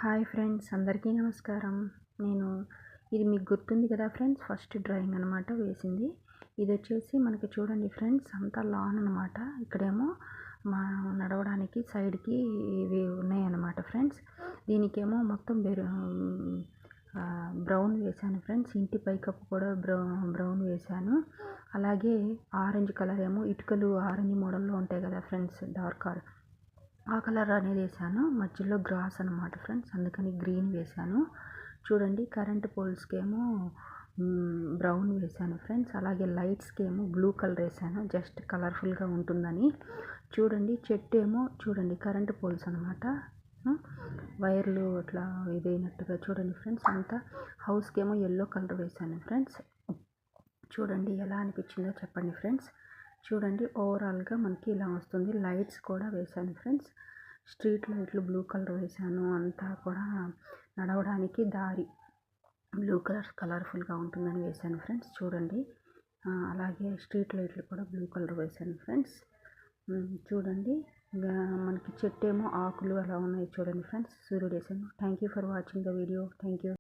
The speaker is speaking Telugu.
హాయ్ ఫ్రెండ్స్, అందరికీ నమస్కారం. నేను ఇది మీకు గుర్తుంది కదా ఫ్రెండ్స్, ఫస్ట్ డ్రాయింగ్ అనమాట వేసింది. ఇది వచ్చేసి మనకి చూడండి ఫ్రెండ్స్, అంతా లాన్ అనమాట. ఇక్కడేమో మా నడవడానికి సైడ్కి ఇవి ఉన్నాయన్నమాట ఫ్రెండ్స్. దీనికేమో మొత్తం బ్రౌన్ వేశాను ఫ్రెండ్స్. ఇంటి పైకప్పు కూడా బ్రౌన్ వేశాను. అలాగే ఆరెంజ్ కలర్ ఏమో ఇటుకలు ఆరెంజ్ మోడల్లో ఉంటాయి కదా ఫ్రెండ్స్, డార్క్ ఆ కలర్ అనేది వేసాను. మధ్యలో గ్రాస్ అనమాట ఫ్రెండ్స్, అందుకని గ్రీన్ వేశాను. చూడండి, కరెంట్ పోల్స్కి ఏమో బ్రౌన్ వేశాను ఫ్రెండ్స్. అలాగే లైట్స్కి ఏమో బ్లూ కలర్ వేసాను, జస్ట్ కలర్ఫుల్గా ఉంటుందని. చూడండి, చెట్టు ఏమో చూడండి కరెంట్ పోల్స్ అనమాట, వైర్లు అట్లా ఇదైనట్టుగా చూడండి ఫ్రెండ్స్. అంతా హౌస్కి ఏమో ఎల్లో కలర్ వేసాను ఫ్రెండ్స్. చూడండి ఎలా అనిపించిందో చెప్పండి ఫ్రెండ్స్. చూడండి, ఓవరాల్గా మనకి ఇలా వస్తుంది. లైట్స్ కూడా వేశాను ఫ్రెండ్స్. స్ట్రీట్ లైట్లు బ్లూ కలర్ వేశాను. అంతా కూడా నడవడానికి దారి బ్లూ కలర్ కలర్ఫుల్గా ఉంటుందని వేశాను ఫ్రెండ్స్. చూడండి, అలాగే స్ట్రీట్ లైట్లు కూడా బ్లూ కలర్ వేశాను ఫ్రెండ్స్. చూడండి, మనకి చెట్టు ఏమో ఆకులు అలా ఉన్నాయి చూడండి ఫ్రెండ్స్. సూర్యుడు వేసాను. Thank you for watching the video. Thank you.